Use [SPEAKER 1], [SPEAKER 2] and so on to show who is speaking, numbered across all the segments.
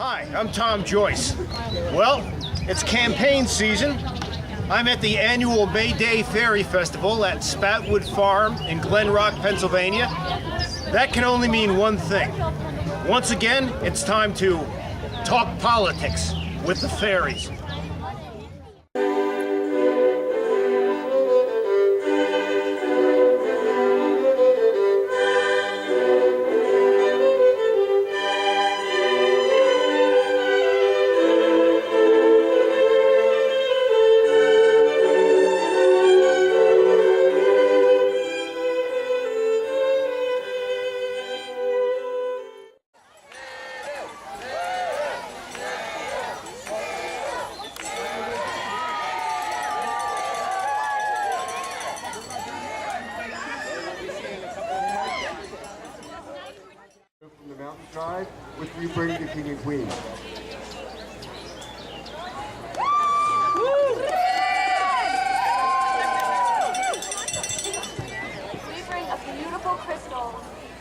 [SPEAKER 1] Hi, I'm Tom Joyce. Well, it's campaign season. I'm at the annual May Day Fairie Festival at Spoutwood Farm in Glen Rock, Pennsylvania. That can only mean one thing. Once again, it's time to talk politics with the fairies.
[SPEAKER 2] From the mountain tribe, which we bring the king and queen.
[SPEAKER 3] We bring a beautiful crystal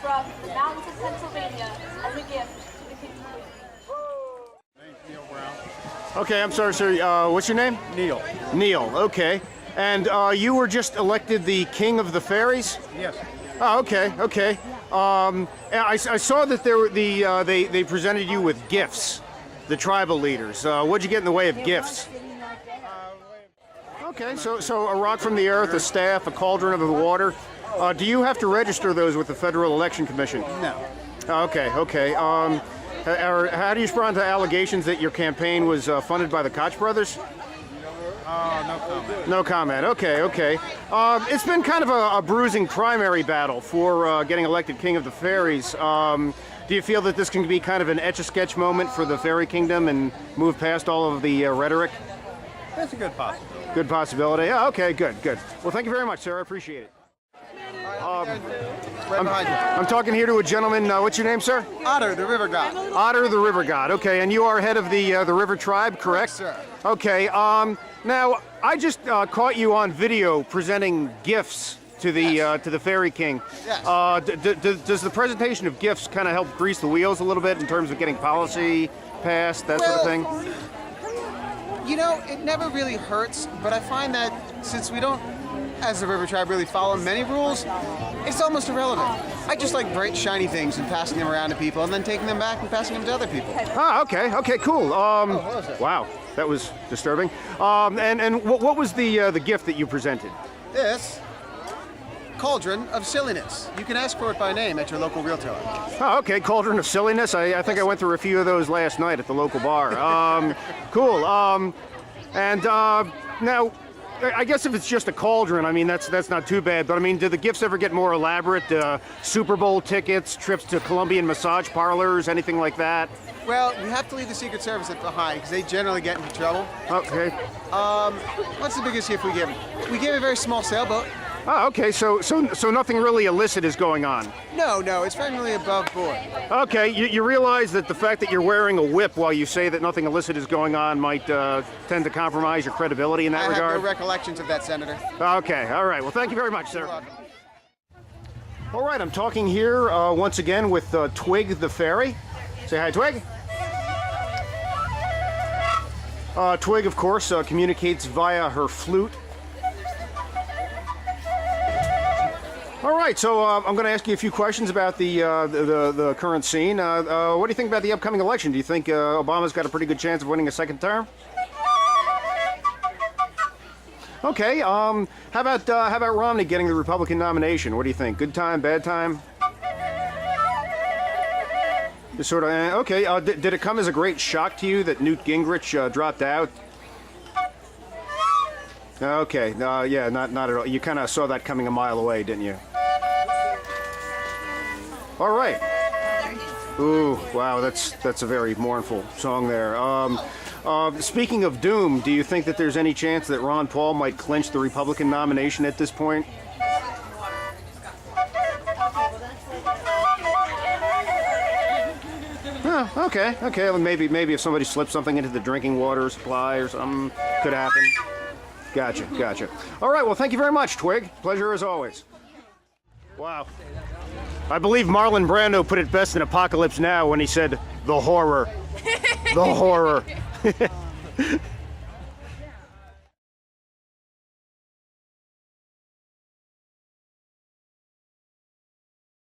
[SPEAKER 3] from the mountains of Pennsylvania as a gift to the king and queen.
[SPEAKER 4] Neil Brown.
[SPEAKER 1] Okay, I'm sorry, sir. What's your name?
[SPEAKER 4] Neil.
[SPEAKER 1] Neil, okay. And you were just elected the king of the fairies?
[SPEAKER 4] Yes.
[SPEAKER 1] Oh, okay, okay. I saw that they presented you with gifts, the tribal leaders. What'd you get in the way of gifts? Okay, so a rock from the earth, a staff, a cauldron of the water. Do you have to register those with the Federal Election Commission?
[SPEAKER 4] No.
[SPEAKER 1] Okay, okay. How do you respond to allegations that your campaign was funded by the Koch brothers?
[SPEAKER 4] No comment.
[SPEAKER 1] No comment. Okay, okay. It's been kind of a bruising primary battle for getting elected King of the Fairies. Do you feel that this can be kind of an etch-a-sketch moment for the Fairy Kingdom and move past all of the rhetoric?
[SPEAKER 4] That's a good possibility.
[SPEAKER 1] Good possibility. Yeah, okay, good, good. Well, thank you very much, sir. I appreciate it. I'm talking here to a gentleman. What's your name, sir?
[SPEAKER 4] Otter, the river god.
[SPEAKER 1] Otter, the river god. Okay, and you are head of the river tribe, correct?
[SPEAKER 4] Sir.
[SPEAKER 1] Okay. Now, I just caught you on video presenting gifts to the Fairy King.
[SPEAKER 4] Yes.
[SPEAKER 1] Does the presentation of gifts kind of help grease the wheels a little bit in terms of getting policy passed, that sort of thing?
[SPEAKER 4] You know, it never really hurts, but I find that since we don't, as the river tribe, really follow many rules, it's almost irrelevant. I just like bright, shiny things and passing them around to people and then taking them back and passing them to other people.
[SPEAKER 1] Ah, okay, okay, cool. Wow, that was disturbing. And what was the gift that you presented?
[SPEAKER 4] This cauldron of silliness. You can ask for it by name at your local retailer.
[SPEAKER 1] Oh, okay, cauldron of silliness. I think I went through a few of those last night at the local bar. Cool. Now, I guess if it's just a cauldron, I mean, that's not too bad. But I mean, do the gifts ever get more elaborate? Super Bowl tickets, trips to Colombian massage parlors, anything like that?
[SPEAKER 4] Well, you have to leave the Secret Service behind because they generally get into trouble.
[SPEAKER 1] Okay.
[SPEAKER 4] What's the biggest gift we give them? We gave a very small sailboat.
[SPEAKER 1] Oh, okay. So nothing really illicit is going on.
[SPEAKER 4] No, it's primarily above board.
[SPEAKER 1] Okay. You realize that the fact that you're wearing a whip while you say that nothing illicit is going on might tend to compromise your credibility in that regard?
[SPEAKER 4] I have no recollections of that, Senator.
[SPEAKER 1] Okay. All right. Well, thank you very much, sir.
[SPEAKER 4] You're welcome.
[SPEAKER 1] All right. I'm talking here once again with Twig the Fairy. Say hi, Twig. Twig, of course, communicates via her flute. All right, so I'm going to ask you a few questions about the current scene. What do you think about the upcoming election? Do you think Obama's got a pretty good chance of winning a second term? Okay. How about Romney getting the Republican nomination? What do you think? Good time, bad time? Just sort of. Okay. Did it come as a great shock to you that Newt Gingrich dropped out? Okay. Yeah, not at all. You kind of saw that coming a mile away, didn't you? All right. Ooh, wow, that's a very mournful song there. Speaking of doom, do you think that there's any chance that Ron Paul might clinch the Republican nomination at this point? Okay. Well, maybe if somebody slips something into the drinking water supply or something, could happen. Gotcha. All right, well, thank you very much, Twig. Pleasure as always. Wow. I believe Marlon Brando put it best in Apocalypse Now when he said, "The horror." The horror.